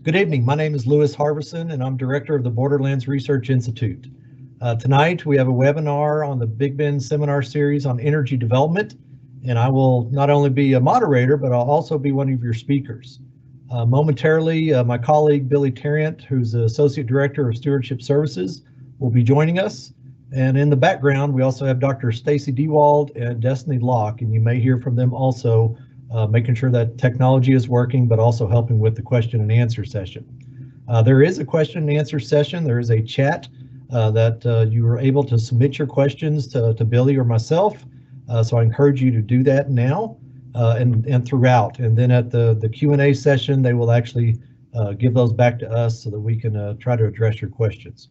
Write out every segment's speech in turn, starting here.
Good evening. My name is Louis Harbison, and I'm director of the Borderlands Research Institute. Tonight, we have a webinar on the Big Bend seminar series on energy development, and I will not only be a moderator, but I'll also be one of your speakers. Momentarily, my colleague Billy Tarrant, who's the Associate Director of Stewardship Services, will be joining us. And in the background, we also have Dr. Stacy Dewald and Destiny Locke, and you may hear from them also, making sure that technology is working, but also helping with the question and answer session. There is a question and answer session. There is a chat that you are able to submit your questions to Billy or myself. So I encourage you to do that now and throughout. And then at the Q&A session, they will actually give those back to us so that we can try to address your questions.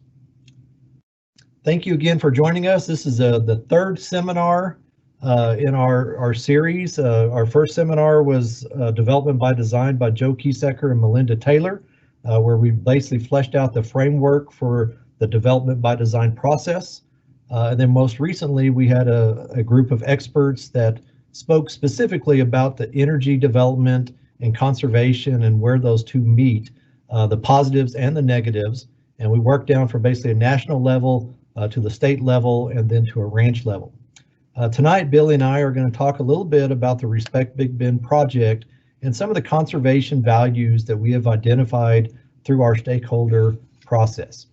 Thank you again for joining us. This is the third seminar in our series. Our first seminar was Development by Design by Joe Kiesecker and Melinda Taylor, where we basically fleshed out the framework for the development by design process. And then most recently, we had a group of experts that spoke specifically about the energy development and conservation and where those two meet, the positives and the negatives. And we worked down from basically a national level to the state level and then to a ranch level. Tonight, Billy and I are going to talk a little bit about the Respect Big Bend project and some of the conservation values that we have identified through our stakeholder process.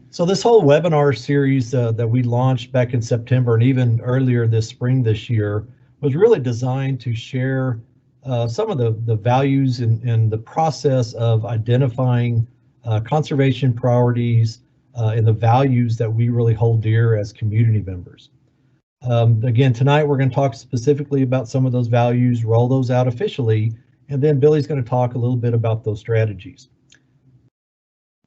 So this whole webinar series that we launched back in September and even earlier this spring this year was really designed to share some of the values and the process of identifying conservation priorities and the values that we really hold dear as community members. Again, tonight we're going to talk specifically about some of those values, roll those out officially, and then Billy's going to talk a little bit about those strategies.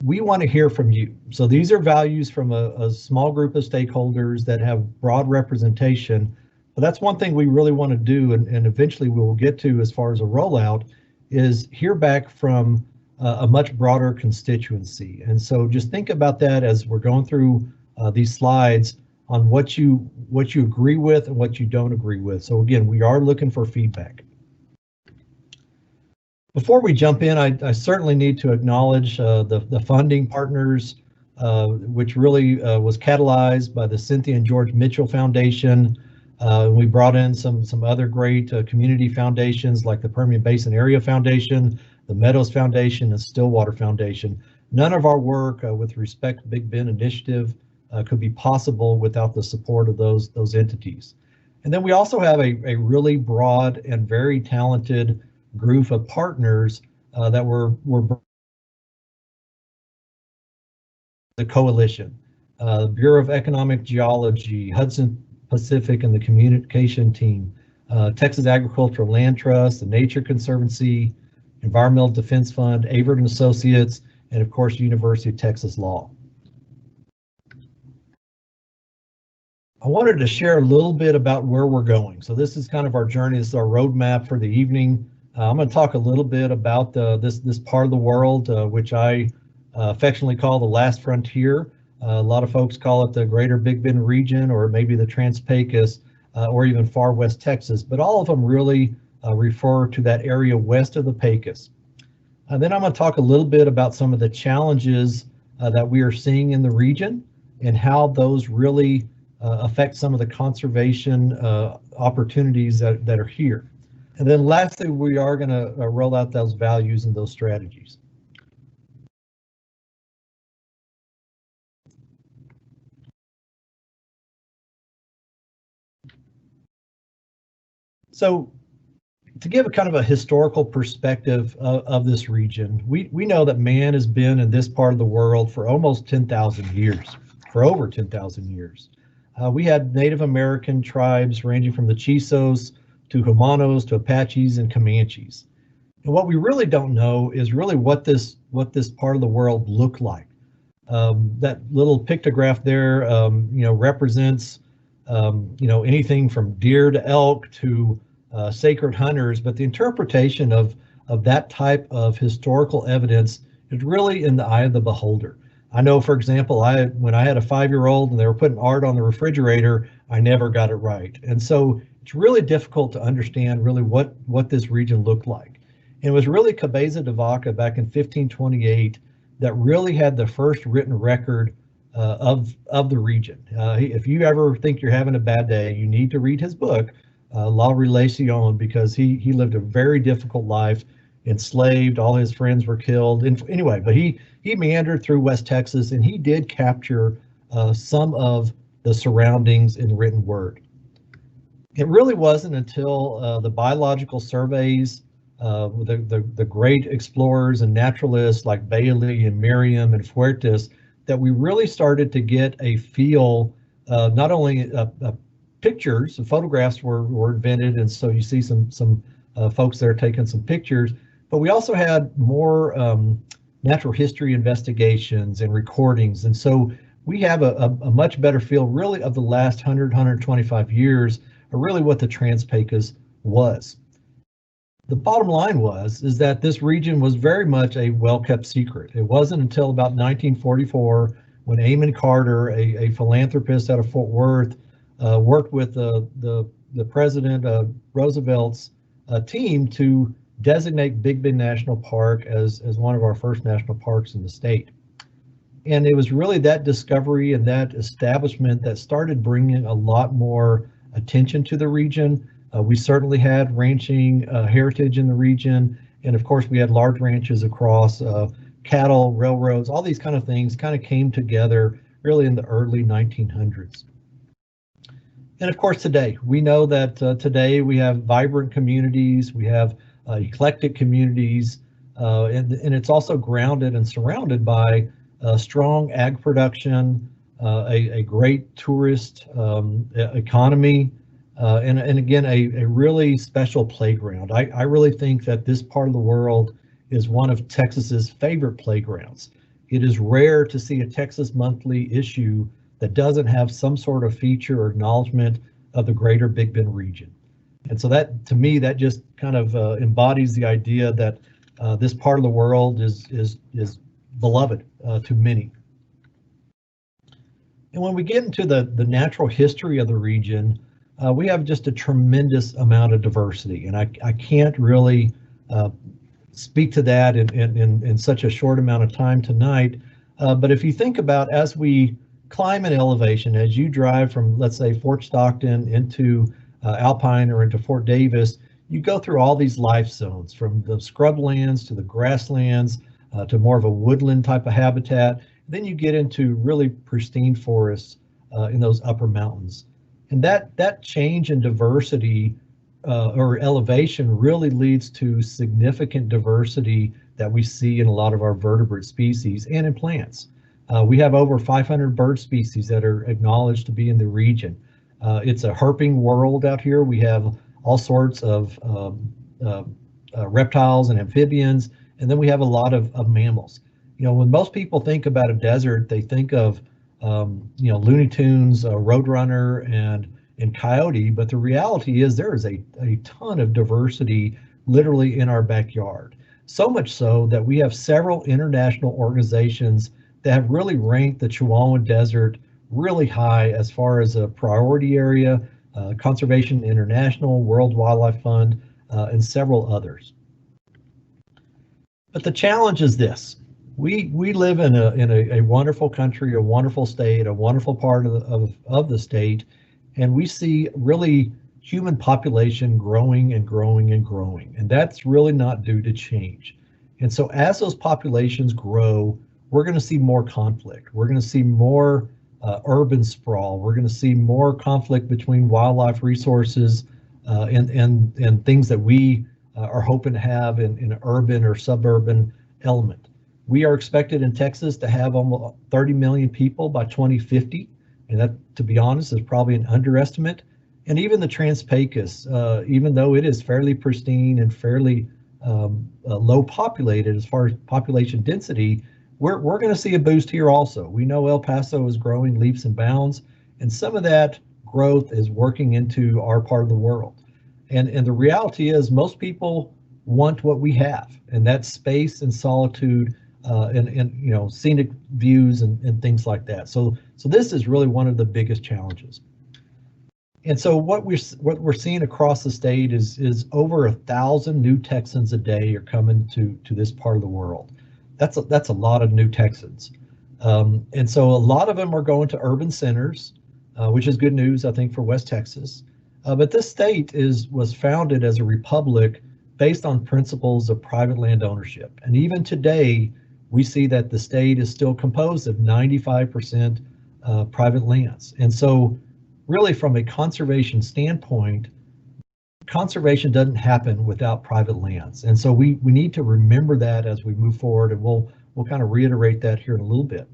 We want to hear from you. So these are values from a small group of stakeholders that have broad representation, but that's one thing we really want to do, and eventually we will get to as far as a rollout, is hear back from a much broader constituency. And so just think about that as we're going through these slides on what you agree with and what you don't agree with. So again, we are looking for feedback. Before we jump in, I certainly need to acknowledge the funding partners, which really was catalyzed by the Cynthia and George Mitchell Foundation. We brought in some other great community foundations like the Permian Basin Area Foundation, the Meadows Foundation, and Stillwater Foundation. None of our work with Respect Big Bend initiative could be possible without the support of those entities. And then we also have a really broad and very talented group of partners that were the coalition, Bureau of Economic Geology, Hudson Pacific and the communication team, Texas Agricultural Land Trust, the Nature Conservancy, Environmental Defense Fund, Avert and Associates, and of course, University of Texas Law. I wanted to share a little bit about where we're going. So this is kind of our journey. This is our roadmap for the evening. I'm going to talk a little bit about this part of the world, which I affectionately call the last frontier. A lot of folks call it the Greater Big Bend region, or maybe the Trans-Pecos, or even far west Texas. But all of them really refer to that area west of the Pecos. Then I'm going to talk a little bit about some of the challenges that we are seeing in the region and how those really affect some of the conservation opportunities that are here. And then lastly, we are going to roll out those values and those strategies. So to give a kind of a historical perspective of this region, we know that man has been in this part of the world for almost 10,000 years, for over 10,000 years. We had Native American tribes ranging from the Chisos to Humanos to Apaches and Comanches. And what we really don't know is really what this part of the world looked like. That little pictograph there, represents anything from deer to elk to sacred hunters, but the interpretation of that type of historical evidence is really in the eye of the beholder. I know, for example, when I had a 5-year-old and they were putting art on the refrigerator, I never got it right. And so it's really difficult to understand really what this region looked like. And it was really Cabeza de Vaca back in 1528 that really had the first written record of the region. If you ever think you're having a bad day, you need to read his book, La Relacion, because he lived a very difficult life, enslaved, all his friends were killed. And anyway, but he meandered through West Texas, and he did capture some of the surroundings in written word. It really wasn't until the biological surveys, the great explorers and naturalists like Bailey and Merriam and Fuertes, that we really started to get a feel. Not only pictures, photographs were invented, and so you see some folks there taking some pictures, but we also had more natural history investigations and recordings, and so we have a much better feel really of the last 125 years, or really what the Trans-Pecos was. The bottom line is that this region was very much a well-kept secret. It wasn't until about 1944 when Amon Carter, a philanthropist out of Fort Worth, worked with the President Roosevelt's team to designate Big Bend National Park as one of our first national parks in the state. And it was really that discovery and that establishment that started bringing a lot more attention to the region. We certainly had ranching heritage in the region, and of course we had large ranches across, cattle, railroads, all these kind of things kind of came together really in the early 1900s. And of course today, we know that today we have vibrant communities, we have eclectic communities, and it's also grounded and surrounded by strong ag production, a great tourist economy, and again, a really special playground. I really think that this part of the world is one of Texas's favorite playgrounds. It is rare to see a Texas Monthly issue that doesn't have some sort of feature or acknowledgement of the greater Big Bend region. And so that, to me, that just kind of embodies the idea that this part of the world is beloved to many. And when we get into the natural history of the region, we have just a tremendous amount of diversity, and I can't really speak to that in such a short amount of time tonight. But if you think about, as we climb in elevation, as you drive from, let's say, Fort Stockton into Alpine or into Fort Davis, you go through all these life zones, from the scrublands to the grasslands to more of a woodland type of habitat. Then you get into really pristine forests in those upper mountains. And that change in diversity or elevation really leads to significant diversity that we see in a lot of our vertebrate species and in plants. We have over 500 bird species that are acknowledged to be in the region. It's a herping world out here. We have all sorts of reptiles and amphibians, and then we have a lot of mammals. You know, when most people think about a desert, they think of Looney Tunes, Roadrunner, and Coyote, but the reality is there is a ton of diversity literally in our backyard. So much so that we have several international organizations that have really ranked the Chihuahua Desert really high as far as a priority area, Conservation International, World Wildlife Fund, and several others. But the challenge is this. We live in a wonderful country, a wonderful state, a wonderful part of the state, and we see really human population growing and growing and growing, and that's really not due to change. And so as those populations grow, we're going to see more conflict. We're going to see more urban sprawl. We're going to see more conflict between wildlife resources and things that we are hoping to have in an urban or suburban element. We are expected in Texas to have almost 30 million people by 2050, and that, to be honest, is probably an underestimate. And even the Trans-Pecos, even though it is fairly pristine and fairly low populated as far as population density, we're going to see a boost here also. We know El Paso is growing leaps and bounds, and some of that growth is working into our part of the world. And the reality is most people want what we have, and that's space and solitude and scenic views and things like that. So this is really one of the biggest challenges. And so what we're seeing across the state is over 1,000 new Texans a day are coming to this part of the world. That's a lot of new Texans. And so a lot of them are going to urban centers, which is good news, I think, for West Texas. But this state was founded as a republic based on principles of private land ownership. And even today, we see that the state is still composed of 95% private lands. And so really from a conservation standpoint, conservation doesn't happen without private lands. And so we need to remember that as we move forward, and we'll kind of reiterate that here in a little bit.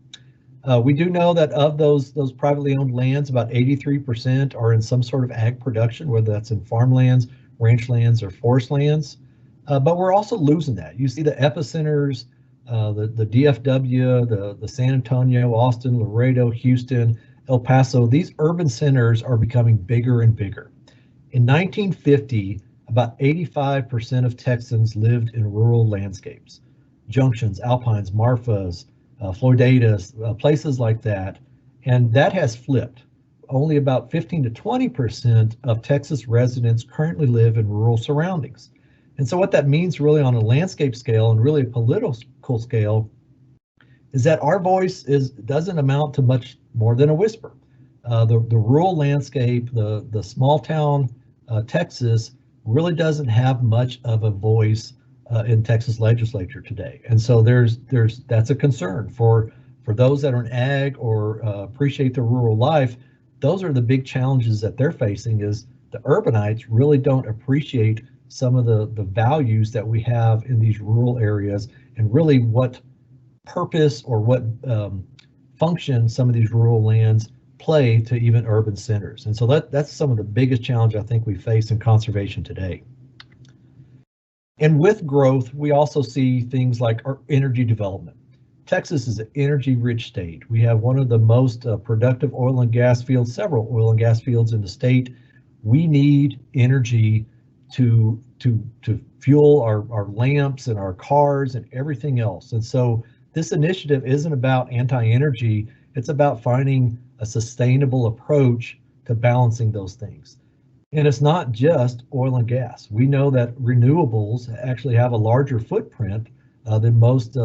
We do know that of those privately owned lands, about 83% are in some sort of ag production, whether that's in farmlands, ranch lands, or forest lands. But we're also losing that. You see the epicenters, the DFW, the San Antonio, Austin, Laredo, Houston, El Paso, these urban centers are becoming bigger and bigger. In 1950, about 85% of Texans lived in rural landscapes, junctions, alpines, Marfas, Floridatas, places like that. And that has flipped. Only about 15 to 20% of Texas residents currently live in rural surroundings. And so what that means really on a landscape scale and really a political scale is that our voice doesn't amount to much more than a whisper. The rural landscape, the small town Texas really doesn't have much of a voice in Texas legislature today. And so that's a concern for those that are in ag or appreciate the rural life. Those are the big challenges that they're facing, is the urbanites really don't appreciate some of the values that we have in these rural areas, and really what purpose or what function some of these rural lands play to even urban centers. And so that's some of the biggest challenge I think we face in conservation today. And with growth, we also see things like our energy development. Texas is an energy-rich state. We have one of the most productive oil and gas fields, several oil and gas fields in the state. We need energy to fuel our lamps and our cars and everything else. And so this initiative isn't about anti-energy, it's about finding a sustainable approach to balancing those things. And it's not just oil and gas. We know that renewables actually have a larger footprint than most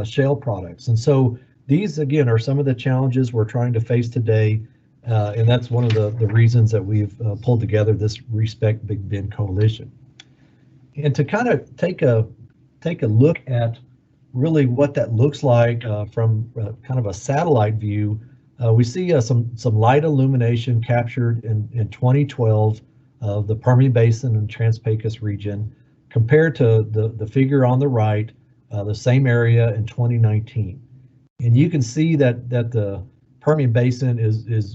shale products. And so these, again, are some of the challenges we're trying to face today. And that's one of the reasons that we've pulled together this Respect Big Bend Coalition. And to kind of take a look at really what that looks like from kind of a satellite view, we see some light illumination captured in 2012 of the Permian Basin and Trans-Pecos region, compared to the figure on the right, the same area in 2019. And you can see that the Permian Basin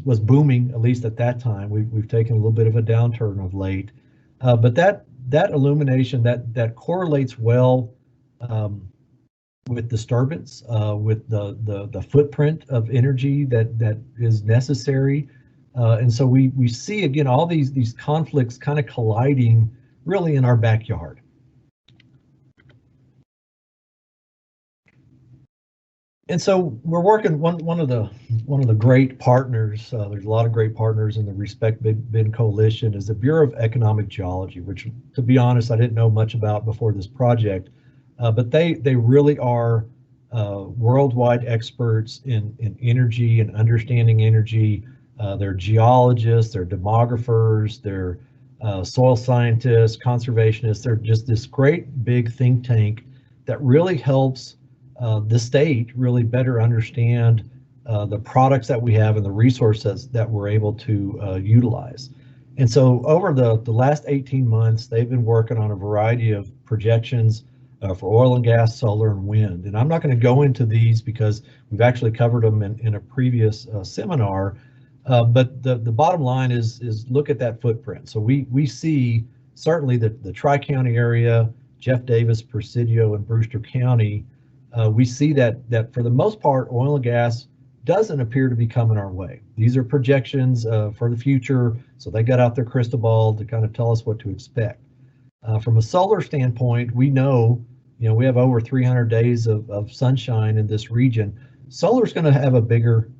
was booming, at least at that time. We've taken a little bit of a downturn of late, but that illumination that correlates well with disturbance, with the footprint of energy that is necessary. And so we see, again, all these conflicts kind of colliding really in our backyard. And so we're working, one of the great partners, there's a lot of great partners in the Respect Big Bend Coalition, is the Bureau of Economic Geology, which, to be honest, I didn't know much about before this project. But they really are worldwide experts in energy and understanding energy. They're geologists, they're demographers, they're soil scientists, conservationists. They're just this great big think tank that really helps the state really better understand the products that we have and the resources that we're able to utilize. And so over the last 18 months, they've been working on a variety of projections for oil and gas, solar, and wind. And I'm not going to go into these because we've actually covered them in a previous seminar. But the bottom line is look at that footprint. So we see certainly the Tri-County area, Jeff Davis, Presidio, and Brewster County. We see that for the most part, oil and gas doesn't appear to be coming our way. These are projections for the future, so they got out their crystal ball to kind of tell us what to expect. From a solar standpoint, we know, we have over 300 days of sunshine in this region. Solar is going to have a bigger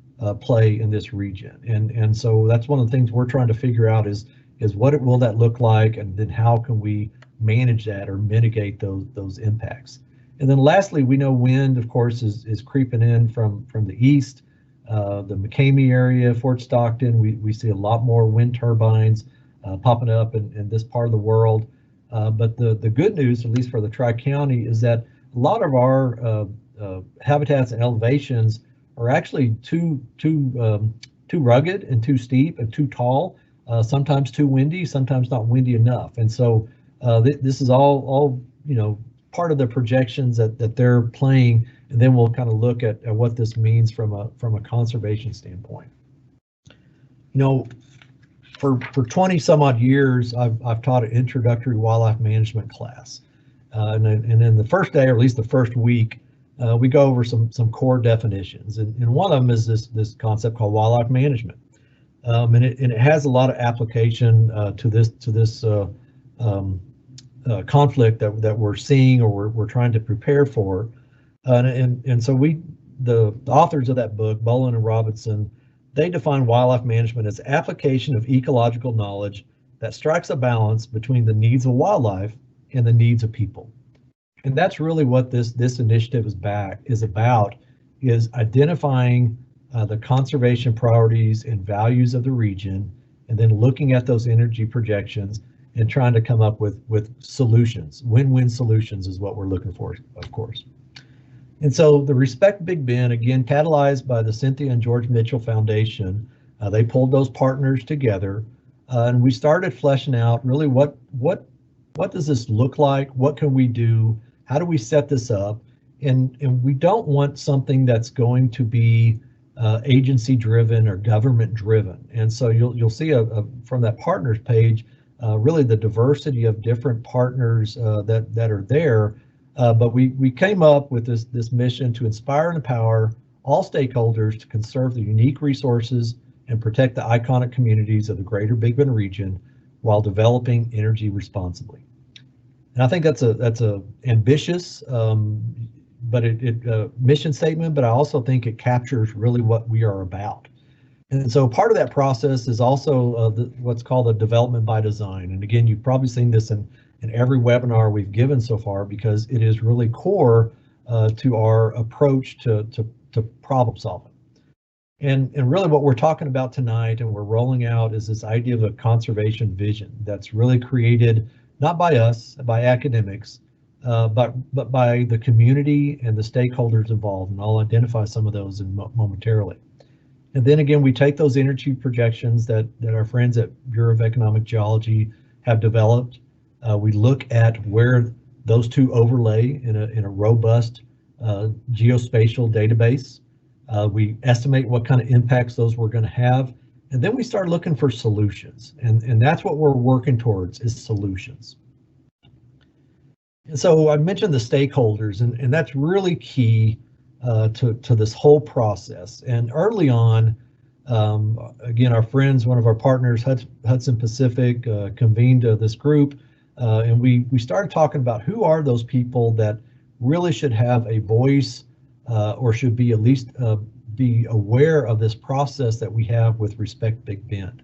play in this region. And so that's one of the things we're trying to figure out is what will that look like, and then how can we manage that or mitigate those impacts. And then lastly, we know wind, of course, is creeping in from the east. The McCamey area, Fort Stockton, we see a lot more wind turbines popping up in this part of the world. But the good news, at least for the Tri-County, is that a lot of our habitats and elevations are actually too rugged and too steep and too tall, sometimes too windy, sometimes not windy enough. And so this is all part of the projections that they're playing, and then we'll kind of look at what this means from a conservation standpoint. For 20 some odd years, I've taught an introductory wildlife management class, and in the first day, or at least the first week, we go over some core definitions, and one of them is this concept called wildlife management, and it has a lot of application to this conflict that we're seeing, or we're trying to prepare for, and so the authors of that book, Bolin and Robinson, they define wildlife management as application of ecological knowledge that strikes a balance between the needs of wildlife and the needs of people. And that's really what this initiative is about, is identifying the conservation priorities and values of the region, and then looking at those energy projections and trying to come up with solutions. Win-win solutions is what we're looking for, of course. And so the Respect Big Bend, again, catalyzed by the Cynthia and George Mitchell Foundation, they pulled those partners together, and we started fleshing out really what does this look like? What can we do? How do we set this up? And we don't want something that's going to be agency driven or government driven. And so you'll see from that partners page, really the diversity of different partners that are there. But we came up with this mission to inspire and empower all stakeholders to conserve the unique resources and protect the iconic communities of the greater Big Bend region while developing energy responsibly. And I think that's a ambitious but mission statement, but I also think it captures really what we are about. And so part of that process is also what's called a development by design. And again, you've probably seen this in every webinar we've given so far, because it is really core to our approach to problem solving. And really what we're talking about tonight and we're rolling out is this idea of a conservation vision that's really created not by us, by academics, but by the community and the stakeholders involved. And I'll identify some of those momentarily. And then again, we take those energy projections that our friends at Bureau of Economic Geology have developed. We look at where those two overlay in a robust geospatial database. We estimate what kind of impacts those we're going to have, and then we start looking for solutions. And that's what we're working towards, is solutions. And so I mentioned the stakeholders, and that's really key to this whole process. And early on, again, our friends, one of our partners, Hudson Pacific, convened this group, and we started talking about who are those people that really should have a voice, or should be at least be aware of this process that we have with Respect Big Bend.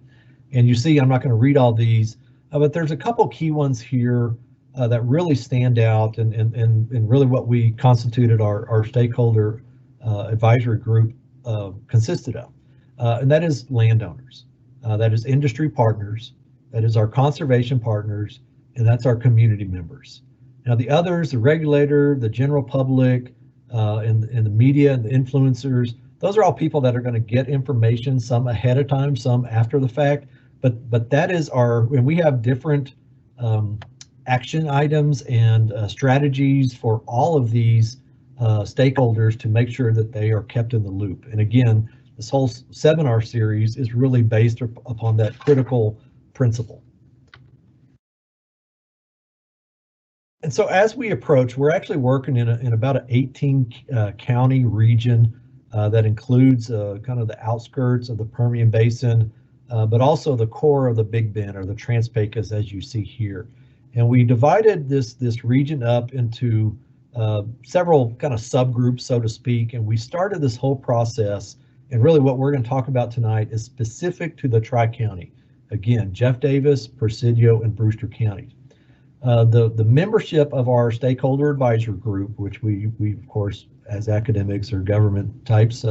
And you see, I'm not going to read all these, but there's a couple key ones here that really stand out, and really what we constituted our stakeholder advisory group consisted of. And that is landowners, that is industry partners, that is our conservation partners, and that's our community members. Now the others, the regulator, the general public, and the media and the influencers, those are all people that are going to get information, some ahead of time, some after the fact. But that is and we have different action items and strategies for all of these stakeholders to make sure that they are kept in the loop. And again, this whole seminar series is really based upon that critical principle. And so as we approach, we're actually working in about an 18 county region that includes kind of the outskirts of the Permian Basin, but also the core of the Big Bend, or the Trans-Pecos, as you see here. And we divided this region up into several kind of subgroups, so to speak, and we started this whole process And really what we're going to talk about tonight is specific to the Tri-County. Again, Jeff Davis, Presidio, and Brewster counties. The membership of our stakeholder advisory group, which we of course, as academics or government types,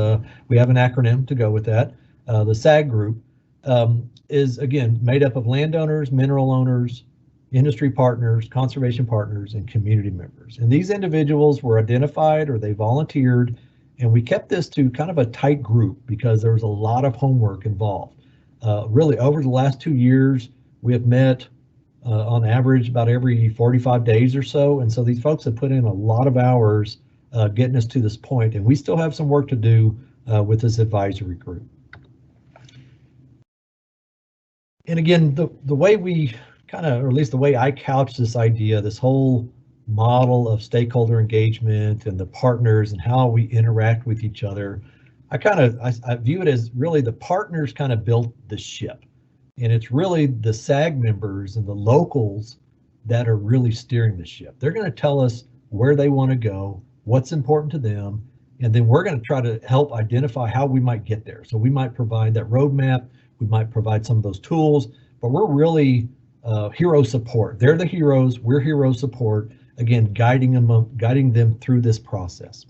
we have an acronym to go with that. The SAG group is again made up of landowners, mineral owners, industry partners, conservation partners, and community members. And these individuals were identified or they volunteered, and we kept this to kind of a tight group because there was a lot of homework involved. Really, over the last 2 years, we have met on average about every 45 days or so. And so these folks have put in a lot of hours getting us to this point, and we still have some work to do with this advisory group. And again, the way we kind of, or at least the way I couch this idea, this whole model of stakeholder engagement and the partners and how we interact with each other, I view it as really the partners kind of built the ship. And it's really the SAG members and the locals that are really steering the ship. They're going to tell us where they want to go, what's important to them, and then we're going to try to help identify how we might get there. So we might provide that roadmap, we might provide some of those tools, but we're really hero support. They're the heroes, we're hero support, again, guiding them through this process.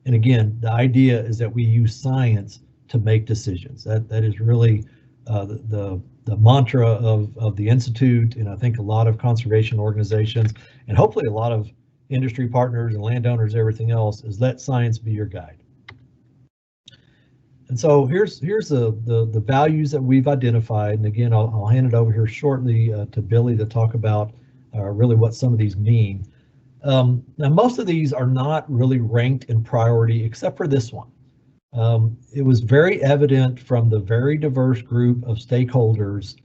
And again, the idea is that we use science to make decisions. That is really the mantra of the Institute, and I think a lot of conservation organizations, and hopefully a lot of industry partners and landowners, everything else, is let science be your guide. And so here's the values that we've identified. And again, I'll hand it over here shortly to Billy to talk about really what some of these mean. Now, most of these are not really ranked in priority, except for this one. It was very evident from the very diverse group of stakeholders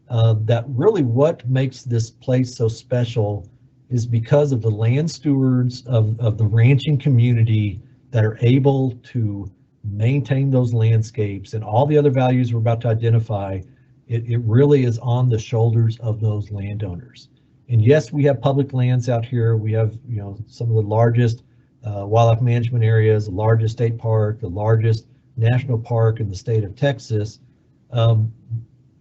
that really what makes this place so special is because of the land stewards of the ranching community that are able to maintain those landscapes and all the other values we're about to identify. It really is on the shoulders of those landowners. And yes, we have public lands out here. We have, some of the largest wildlife management areas, the largest state park, the largest national park in the state of Texas. And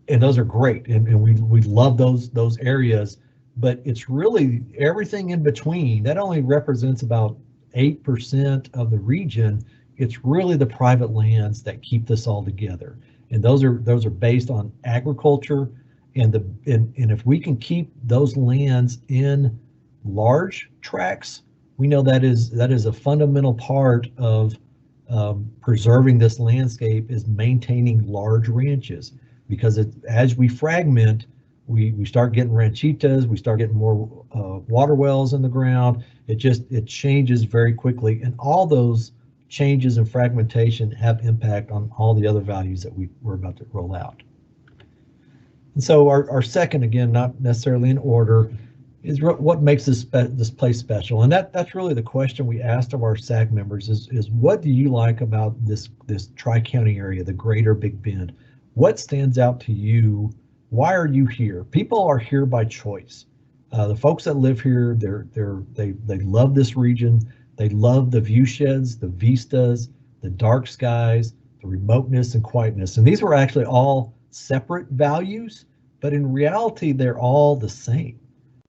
those are great. And we love those areas, but it's really everything in between. That only represents about 8% of the region. It's really the private lands that keep this all together. And those are based on agriculture. And if we can keep those lands in large tracts, we know that is a fundamental part of preserving this landscape is maintaining large ranches, because as we fragment, we start getting ranchitas, we start getting more water wells in the ground. It changes very quickly, and all those changes in fragmentation have impact on all the other values that we're about to roll out. And so our second, again, not necessarily in order, is what makes this place special. And that's really the question we asked of our SAG members is what do you like about this Tri-County area, the greater Big Bend? What stands out to you? Why are you here? People are here by choice. The folks that live here, they love this region. They love the viewsheds, the vistas, the dark skies, the remoteness and quietness. And these were actually all separate values, but in reality, they're all the same.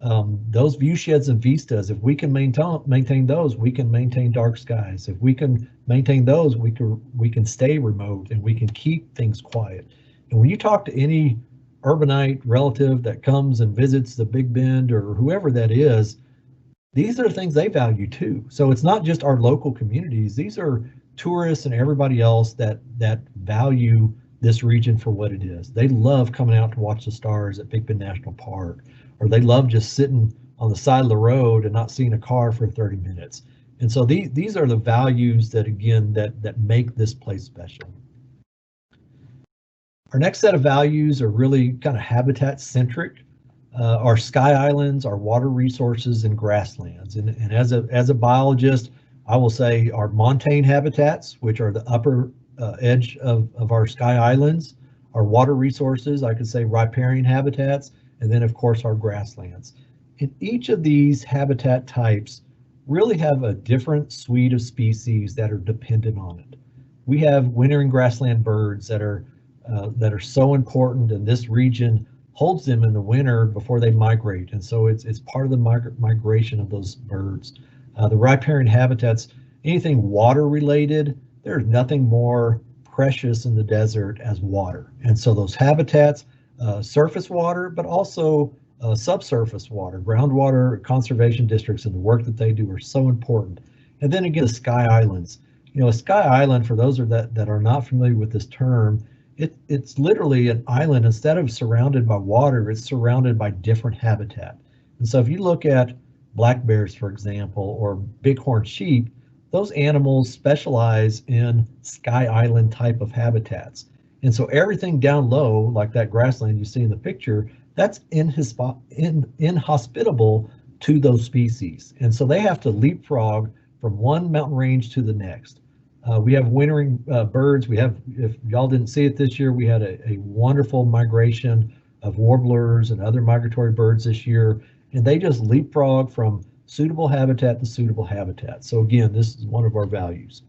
Those viewsheds and vistas, if we can maintain those, we can maintain dark skies. If we can maintain those, we can stay remote and we can keep things quiet. And when you talk to any urbanite relative that comes and visits the Big Bend or whoever that is, these are things they value too. So it's not just our local communities. These are tourists and everybody else that value this region for what it is. They love coming out to watch the stars at Big Bend National Park, or they love just sitting on the side of the road and not seeing a car for 30 minutes. And so these are the values that, again, that make this place special. Our next set of values are really kind of habitat centric. Our sky islands, our water resources, and grasslands. And as a biologist, I will say our montane habitats, which are the upper edge of our sky islands, our water resources, I could say riparian habitats, and then of course our grasslands. And each of these habitat types really have a different suite of species that are dependent on it. we have wintering grassland birds that are so important, and this region holds them in the winter before they migrate. And so it's part of the migration of those birds. The riparian habitats, anything water related, there's nothing more precious in the desert as water. And so those habitats, surface water, but also subsurface water, groundwater conservation districts, and the work that they do are so important. And then again, the sky islands. You know, a sky island, for those that are not familiar with this term, it's literally an island. Instead of surrounded by water, it's surrounded by different habitat. And so if you look at black bears, for example, or bighorn sheep, those animals specialize in sky island type of habitats. And so everything down low, like that grassland you see in the picture, that's inhospitable to those species. And so they have to leapfrog from one mountain range to the next. We have wintering birds. We have, if y'all didn't see it this year, we had a wonderful migration of warblers and other migratory birds this year, and they just leapfrog from suitable habitat to suitable habitat. So again, this is one of our values.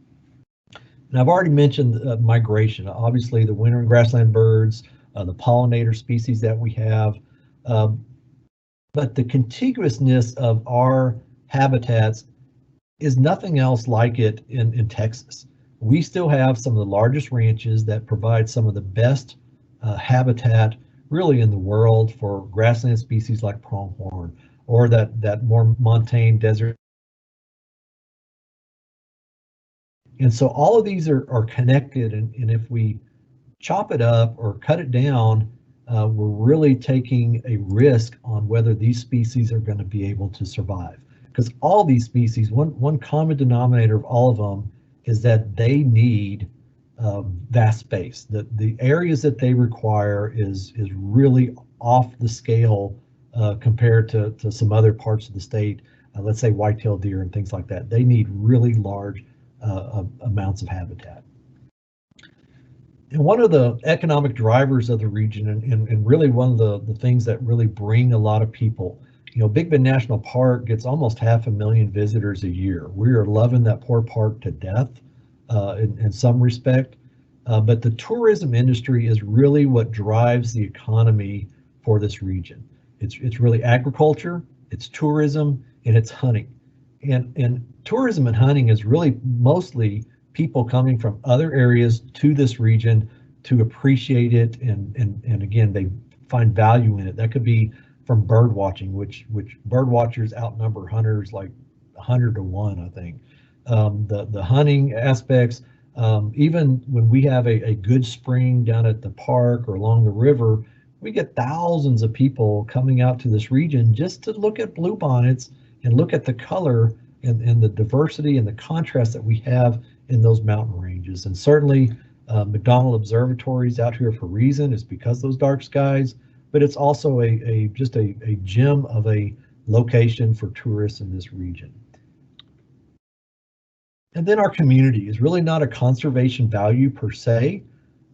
And I've already mentioned migration. Obviously, the wintering grassland birds, the pollinator species that we have, but the contiguousness of our habitats is nothing else like it in Texas. We still have some of the largest ranches that provide some of the best habitat really in the world for grassland species like pronghorn, or that more montane desert. And so all of these are connected, and if we chop it up or cut it down, we're really taking a risk on whether these species are going to be able to survive. Because all these species, one common denominator of all of them is that they need vast space. The areas that they require is really off the scale compared to some other parts of the state. Let's say white-tailed deer and things like that. They need really large amounts of habitat. And one of the economic drivers of the region, and really one of the things that really bring a lot of people, you know, Big Bend National Park gets almost 500,000 visitors a year. We are loving that poor park to death in some respect, but the tourism industry is really what drives the economy for this region. It's really agriculture, it's tourism, and it's hunting. And tourism and hunting is really mostly people coming from other areas to this region to appreciate it, and again, they find value in it. That could be from bird watching, which bird watchers outnumber hunters like 100 to 1, I think. The hunting aspects, even when we have a good spring down at the park or along the river, we get thousands of people coming out to this region just to look at bluebonnets and look at the color and the diversity and the contrast that we have in those mountain ranges. And certainly McDonald Observatory is out here for a reason. It's because those dark skies, but it's also just a gem of a location for tourists in this region. And then our community is really not a conservation value per se,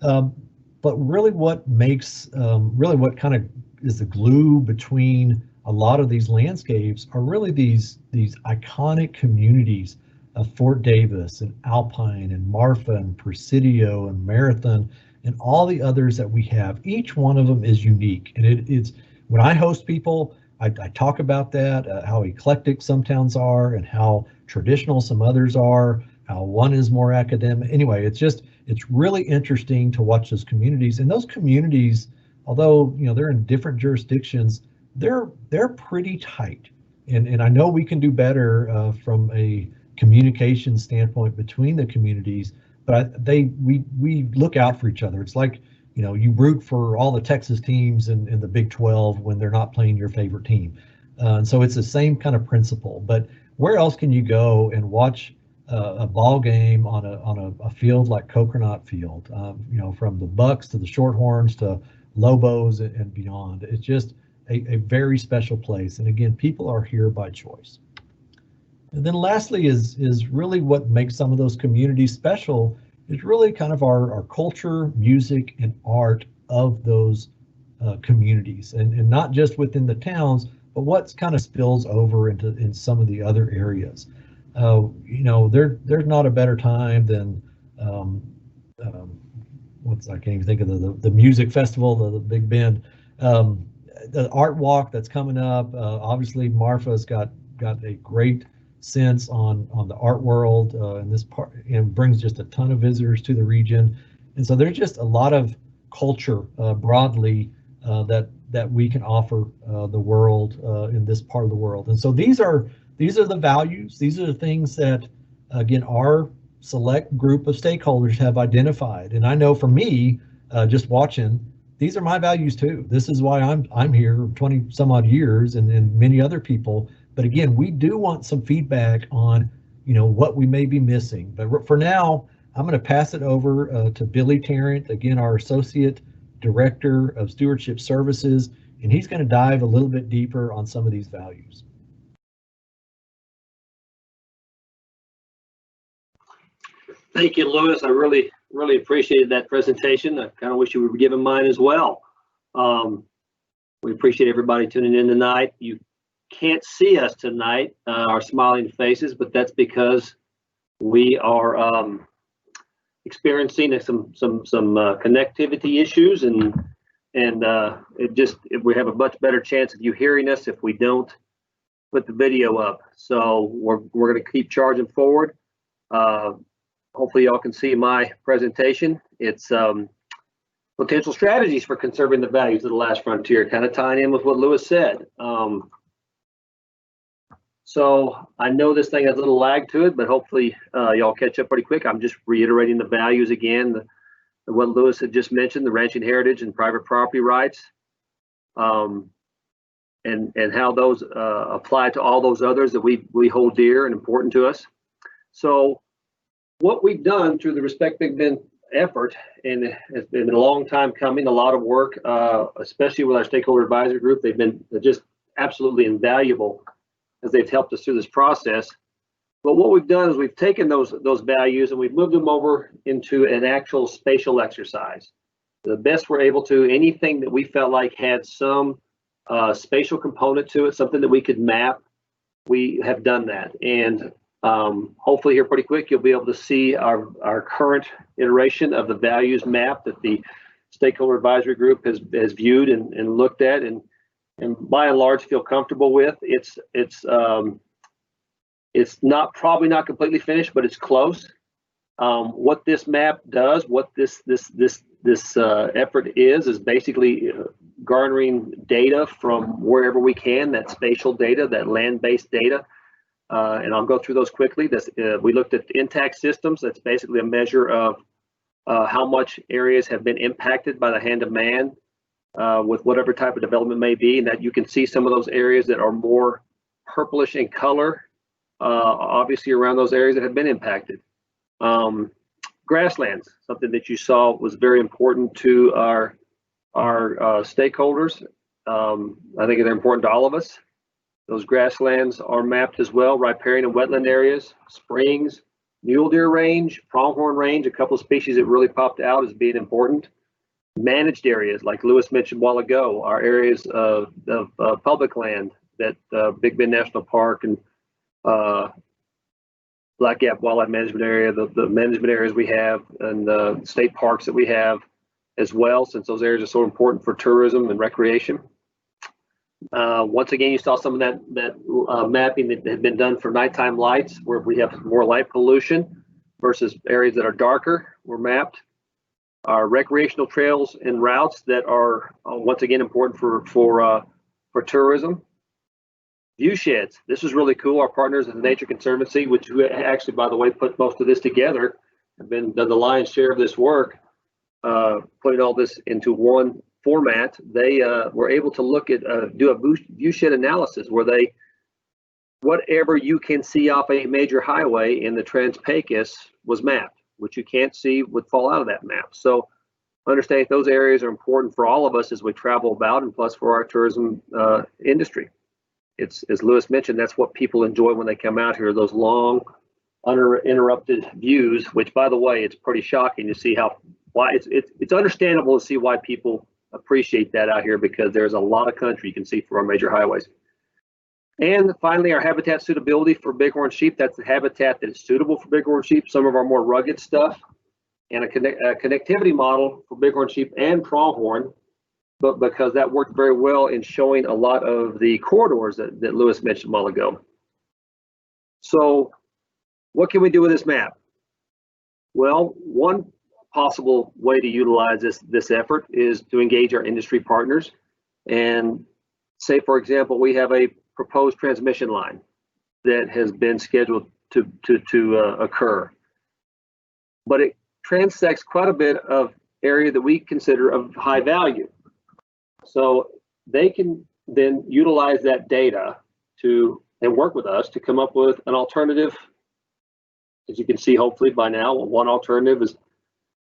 but really what makes, really what kind of is the glue between a lot of these landscapes are really these iconic communities of Fort Davis and Alpine and Marfa and Presidio and Marathon and all the others that we have. Each one of them is unique, and it's when I host people, I talk about that, how eclectic some towns are and how traditional some others are, how one is more academic. Anyway, it's really interesting to watch those communities, and those communities, although you know they're in different jurisdictions, they're pretty tight, and I know we can do better from a communication standpoint between the communities, but we look out for each other. It's like, you know, you root for all the Texas teams in the Big 12 when they're not playing your favorite team. And so it's the same kind of principle. But where else can you go and watch a ball game on a field like Coconut Field? You know, from the Bucks to the Shorthorns to Lobos and beyond. It's just a very special place. And again, people are here by choice. And then lastly is really what makes some of those communities special is really kind of our culture, music, and art of those communities, and not just within the towns, but what's kind of spills over in some of the other areas. You know, there's not a better time than um, I can't even think of the music festival, the Big Bend, the art walk that's coming up. Obviously, Marfa's got a great sense on the art world, and this part, and brings just a ton of visitors to the region. And so there's just a lot of culture broadly that we can offer the world in this part of the world. And so these are the values. These are the things that, again, our select group of stakeholders have identified. And I know for me, just watching, these are my values too. This is why I'm here 20 some odd years, and many other people. But again, we do want some feedback on, what we may be missing. But for now, I'm going to pass it over to Billy Tarrant, again, our Associate Director of Stewardship Services, and he's going to dive a little bit deeper on some of these values. Thank you, Lewis. I really appreciated that presentation. I kind of wish you were giving mine as well. We appreciate everybody tuning in tonight. You can't see us tonight, our smiling faces, but that's because we are experiencing some connectivity issues, and we have a much better chance of you hearing us if we don't put the video up. So we're going to keep charging forward. Hopefully y'all can see my presentation. It's potential strategies for conserving the values of the last frontier, kind of tying in with what Lewis said. So I know this thing has a little lag to it, but hopefully y'all catch up pretty quick. I'm just reiterating the values again, what Lewis had just mentioned, the ranching heritage and private property rights, and how those apply to all those others that we hold dear and important to us. So what we've done through the Respect Big Bend effort, and it's been a long time coming, a lot of work, especially with our stakeholder advisory group. They've been just absolutely invaluable as they've helped us through this process. But what we've done is we've taken those values and we've moved them over into an actual spatial exercise. The best we're able to, anything that we felt like had some spatial component to it, something that we could map, we have done that. And hopefully here pretty quick, you'll be able to see our current iteration of the values map that the stakeholder advisory group has viewed and looked at, and by and large feel comfortable with. It's probably not completely finished, but it's close. What this map does, what this effort is basically garnering data from wherever we can, that spatial data, that land-based data. And I'll go through those quickly. We looked at intact systems. That's basically a measure of how much areas have been impacted by the hand of man with whatever type of development may be, and that you can see some of those areas that are more purplish in color, obviously around those areas that have been impacted. Grasslands, something that you saw was very important to our stakeholders. I think they're important to all of us. Those grasslands are mapped as well, riparian and wetland areas, springs, mule deer range, pronghorn range, a couple of species that really popped out as being important. Managed areas, like Lewis mentioned a while ago, are areas of public land that Big Bend National Park and Black Gap Wildlife Management Area, the management areas we have, and the state parks that we have as well, since those areas are so important for tourism and recreation. Once again, you saw some of that mapping that had been done for nighttime lights, where we have more light pollution versus areas that are darker were mapped. Our recreational trails and routes that are once again important for tourism. Viewsheds. This is really cool. Our partners at the Nature Conservancy, which actually, by the way, put most of this together, have done the lion's share of this work, putting all this into one format. They were able to look at do a viewshed analysis where whatever you can see off a major highway in the Trans-Pecos was mapped. What you can't see would fall out of that map. So understand those areas are important for all of us as we travel about, and plus for our tourism industry. It's, as Lewis mentioned, that's what people enjoy when they come out here, those long uninterrupted views, which, by the way, it's pretty shocking to see why it's understandable to see why people appreciate that out here, because there's a lot of country you can see from our major highways. And finally, our habitat suitability for bighorn sheep. That's the habitat that is suitable for bighorn sheep. Some of our more rugged stuff and a connectivity model for bighorn sheep and pronghorn, but because that worked very well in showing a lot of the corridors that Lewis mentioned a while ago. So what can we do with this map? Well, one possible way to utilize this effort is to engage our industry partners and say, for example, we have a proposed transmission line that has been scheduled to occur, but it transects quite a bit of area that we consider of high value. So they can then utilize that data and work with us to come up with an alternative. As you can see, hopefully by now, one alternative is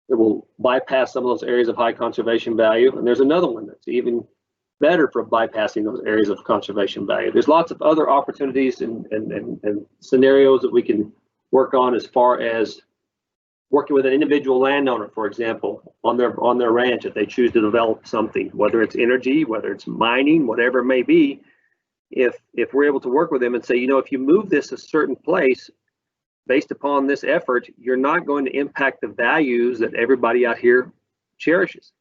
it will bypass some of those areas of high conservation value, and there's another one that's even better for bypassing those areas of conservation value. There's lots of other opportunities and scenarios that we can work on as far as working with an individual landowner, for example, on their ranch if they choose to develop something, whether it's energy, whether it's mining, whatever it may be. If we're able to work with them and say, if you move this a certain place based upon this effort, you're not going to impact the values that everybody out here cherishes.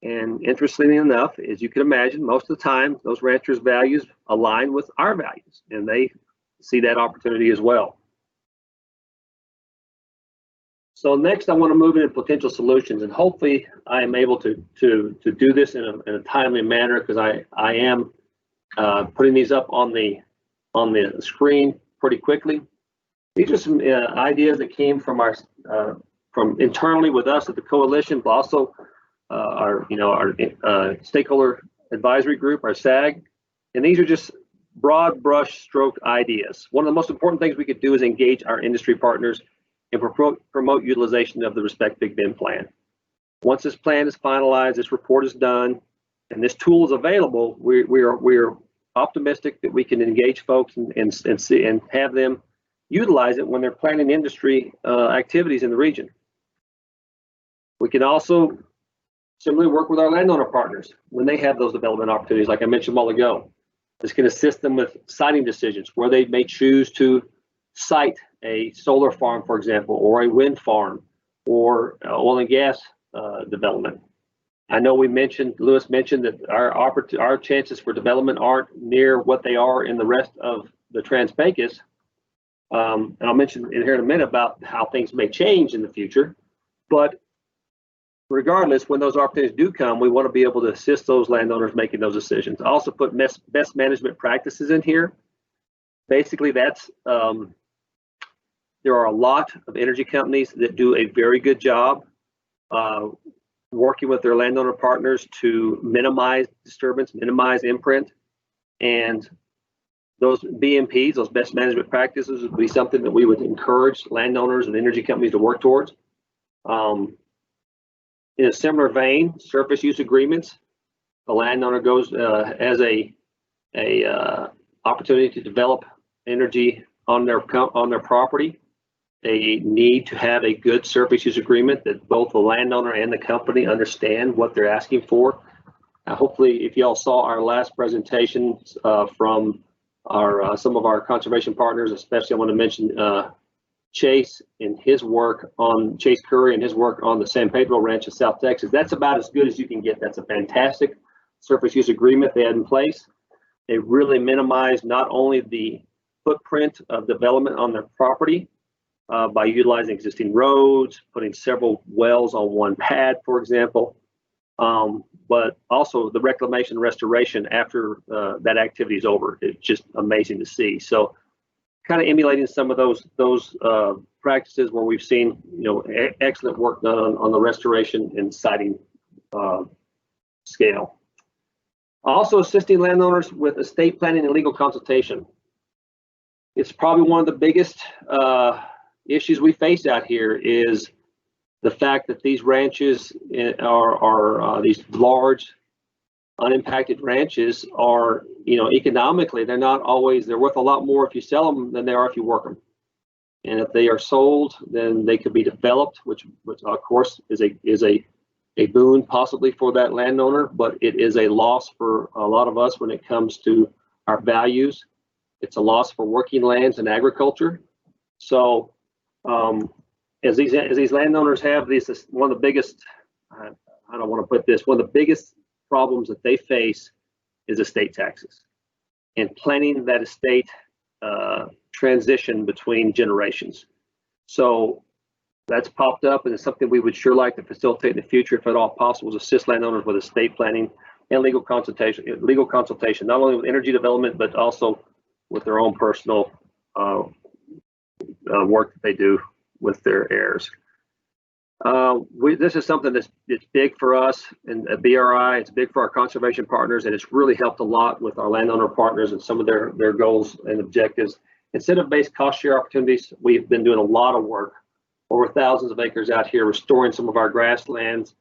And interestingly enough, as you can imagine, most of the time those ranchers' values align with our values, and they see that opportunity as well. So next, I want to move into potential solutions, and hopefully I am able to do this in a timely manner, because I am putting these up on the screen pretty quickly. These are some ideas that came from from internally with us at the coalition, but also our stakeholder advisory group, our SAG, and these are just broad brush stroke ideas. One of the most important things we could do is engage our industry partners and promote utilization of the Respect Big Bend plan. Once this plan is finalized, this report is done, and this tool is available, we're optimistic that we can engage folks and see and have them utilize it when they're planning industry activities in the region. We can also similarly work with our landowner partners when they have those development opportunities, like I mentioned a while ago. This can assist them with siting decisions where they may choose to site a solar farm, for example, or a wind farm, or oil and gas development. I know Lewis mentioned that our chances for development aren't near what they are in the rest of the Trans-Pecos. And I'll mention in here in a minute about how things may change in the future. But regardless, when those opportunities do come, we want to be able to assist those landowners making those decisions. I also put best management practices in here. Basically, that's there are a lot of energy companies that do a very good job working with their landowner partners to minimize disturbance, minimize imprint, and those BMPs, those best management practices, would be something that we would encourage landowners and energy companies to work towards. In a similar vein, surface use agreements, the landowner goes as a opportunity to develop energy on their property. They need to have a good surface use agreement that both the landowner and the company understand what they're asking for. Hopefully, if y'all saw our last presentation from some of our conservation partners, especially I want to mention Chase and his work on Chase Curry and his work on the San Pedro Ranch in South Texas. That's about as good as you can get. That's a fantastic surface use agreement they had in place. They really minimize not only the footprint of development on their property by utilizing existing roads, putting several wells on one pad, for example, but also the reclamation and restoration after that activity is over. It's just amazing to see. So kind of emulating some of those practices where we've seen excellent work done on the restoration and siting scale. Also assisting landowners with estate planning and legal consultation. It's probably one of the biggest issues we face out here is the fact that these ranches are these large unimpacted ranches are, economically, they're worth a lot more if you sell them than they are if you work them. And if they are sold, then they could be developed, which of course is a boon possibly for that landowner, but it is a loss for a lot of us when it comes to our values. It's a loss for working lands and agriculture. So as these landowners have this is one of the biggest, I don't want to put this, one of the biggest problems that they face is estate taxes and planning that estate transition between generations. So that's popped up, and it's something we would sure like to facilitate in the future, if at all possible, is assist landowners with estate planning and legal consultation, not only with energy development, but also with their own personal work that they do with their heirs. This is something that's big for us and at BRI. It's big for our conservation partners, and it's really helped a lot with our landowner partners and some of their goals and objectives. Incentive-based cost share opportunities, we've been doing a lot of work over thousands of acres out here, restoring some of our grasslands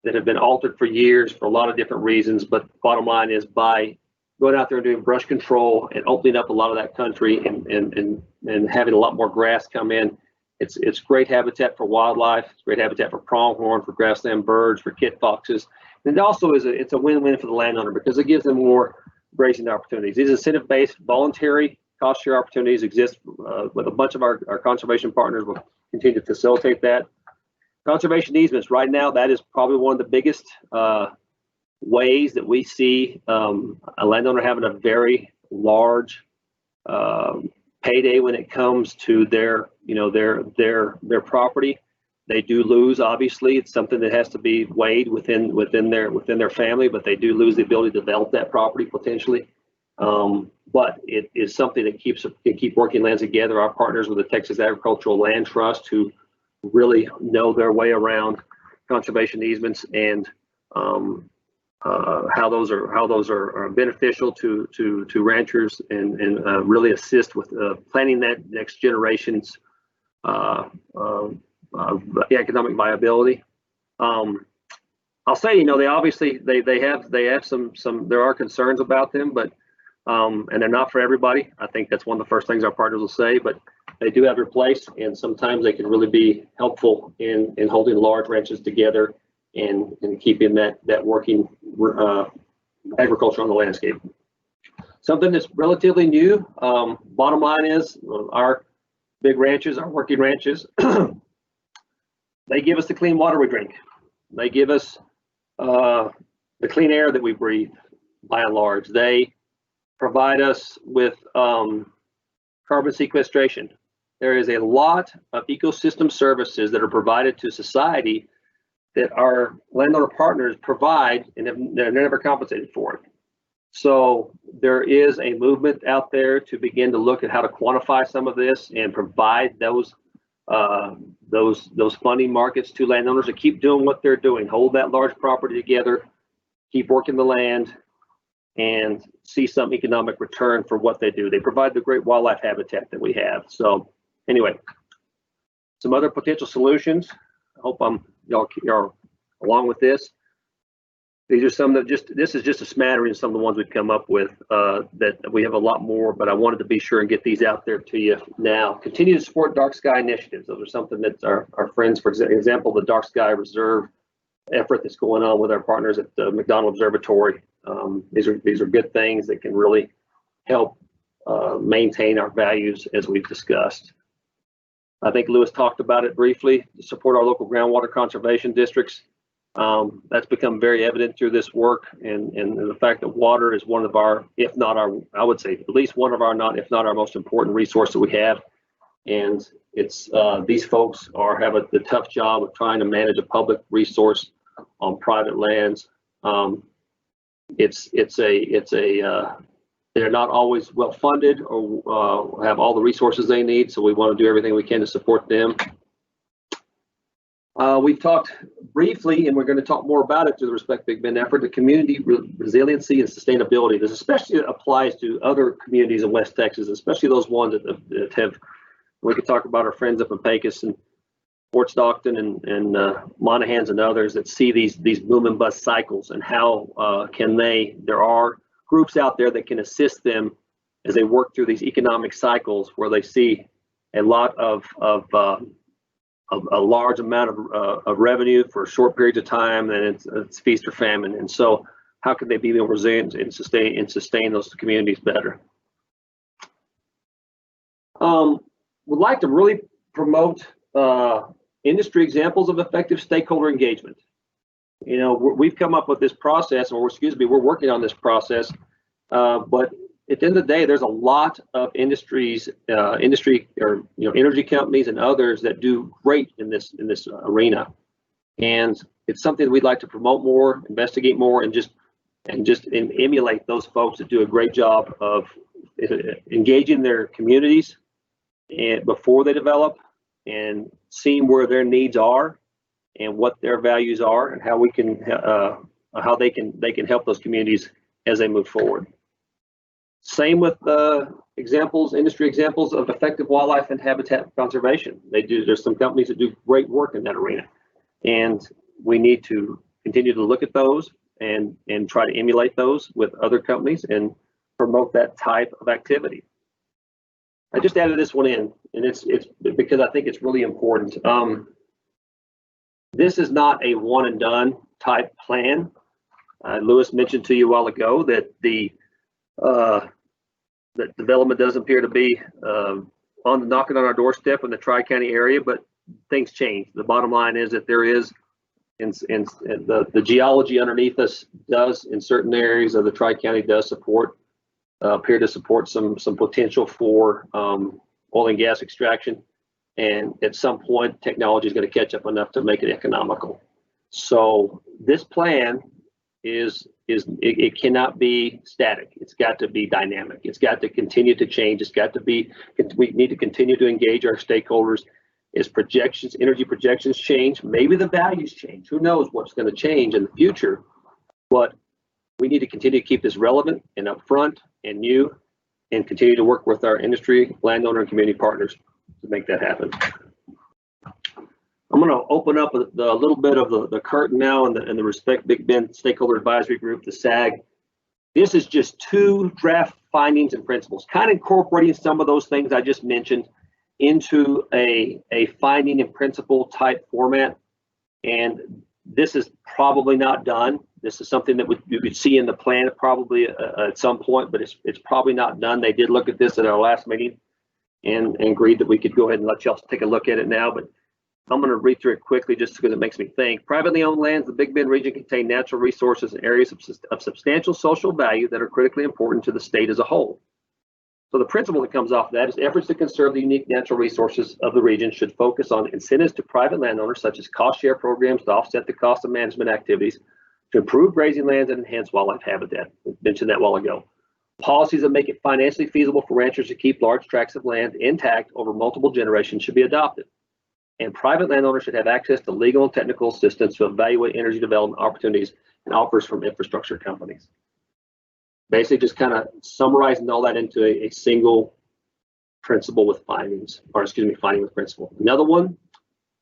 that have been altered for years for a lot of different reasons. But bottom line is, by going out there and doing brush control and opening up a lot of that country and having a lot more grass come in, it's great habitat for wildlife. It's great habitat for pronghorn, for grassland birds, for kit foxes. And it also it's a win-win for the landowner because it gives them more grazing opportunities. These incentive-based voluntary cost share opportunities exist with a bunch of our conservation partners. Will continue to facilitate that. Conservation easements, right now, that is probably one of the biggest ways that we see a landowner having a very large payday when it comes to their property. They do lose, obviously. It's something that has to be weighed within their family, but they do lose the ability to develop that property potentially. But it is something that can keep working lands together. Our partners with the Texas Agricultural Land Trust, who really know their way around conservation easements and how those are beneficial to ranchers and really assist with planning that next generation's economic viability. I'll say, they obviously they have some there are concerns about them, but and they're not for everybody. I think that's one of the first things our partners will say, but they do have their place, and sometimes they can really be helpful in holding large ranches together and keeping that working agriculture on the landscape. Something that's relatively new, bottom line is, our big ranches, our working ranches, they give us the clean water we drink. They give us the clean air that we breathe, by and large. They provide us with carbon sequestration. There is a lot of ecosystem services that are provided to society that our landowner partners provide, and they're never compensated for it. So there is a movement out there to begin to look at how to quantify some of this and provide those funding markets to landowners to keep doing what they're doing, hold that large property together, keep working the land, and see some economic return for what they do. They provide the great wildlife habitat that we have. So anyway, some other potential solutions. I hope y'all are along with this. These are some that this is just a smattering of some of the ones we've come up with. That we have a lot more, but I wanted to be sure and get these out there to you now. Continue to support dark sky initiatives. Those are something that our friends, for example, the Dark Sky Reserve effort that's going on with our partners at the McDonald Observatory. These are good things that can really help maintain our values, as we've discussed. I think Lewis talked about it briefly. To support our local groundwater conservation districts. That's become very evident through this work, and the fact that water is one of our, if not our, I would say at least one of our, if not our most important resource that we have. And it's these folks have the tough job of trying to manage a public resource on private lands. They're not always well funded or have all the resources they need, so we want to do everything we can to support them. We've talked briefly, and we're going to talk more about it, to the Respect Big Bend effort, the community resiliency and sustainability. This especially applies to other communities in West Texas, especially those ones that have, we could talk about our friends up in Pecos and Fort Stockton and Monahans and others that see these boom and bust cycles, and how there are groups out there that can assist them as they work through these economic cycles where they see a lot of a large amount of revenue for short periods of time, and it's feast or famine. And so how can they be more resilient and sustain those communities better? Would like to really promote industry examples of effective stakeholder engagement. You know, we've come up with this process, or excuse me, we're working on this process, but at the end of the day, there's a lot of industry or energy companies and others that do great in this arena, and it's something that we'd like to promote more, investigate more, and just emulate those folks that do a great job of engaging their communities and before they develop, and seeing where their needs are and what their values are, and how we can how they can help those communities as they move forward. Same with industry examples of effective wildlife and habitat conservation. There's some companies that do great work in that arena, and we need to continue to look at those and try to emulate those with other companies and promote that type of activity. I just added this one in, and it's because I think it's really important. This is not a one and done type plan. Lewis mentioned to you a while ago that that development does appear to be knocking on our doorstep in the Tri-County area, but things change. The bottom line is that there is, and the geology underneath us does, in certain areas of the Tri-County, does appear to support some potential for oil and gas extraction. And at some point, technology is going to catch up enough to make it economical. So this plan it cannot be static. It's got to be dynamic. It's got to continue to change. We need to continue to engage our stakeholders as energy projections change. Maybe the values change. Who knows what's going to change in the future? But we need to continue to keep this relevant and upfront and new, and continue to work with our industry, landowner, and community partners to make that happen. I'm going to open up a little bit of the curtain now in the Respect Big Bend Stakeholder Advisory Group, the SAG. This is just 2 draft findings and principles, kind of incorporating some of those things I just mentioned into a finding and principle type format. And this is probably not done. This is something that you could see in the plan probably at some point, but it's probably not done. They did look at this at our last meeting and agreed that we could go ahead and let y'all take a look at it now. But I'm going to read through it quickly just because it makes me think. Privately owned lands in the Big Bend region contain natural resources and areas of substantial social value that are critically important to the state as a whole. So the principle that comes off of that is efforts to conserve the unique natural resources of the region should focus on incentives to private landowners, such as cost share programs to offset the cost of management activities, to improve grazing lands and enhance wildlife habitat. We mentioned that a while ago. Policies that make it financially feasible for ranchers to keep large tracts of land intact over multiple generations should be adopted. And private landowners should have access to legal and technical assistance to evaluate energy development opportunities and offers from infrastructure companies. Basically, just kind of summarizing all that into a single principle with findings, or excuse me, finding with principle. Another one,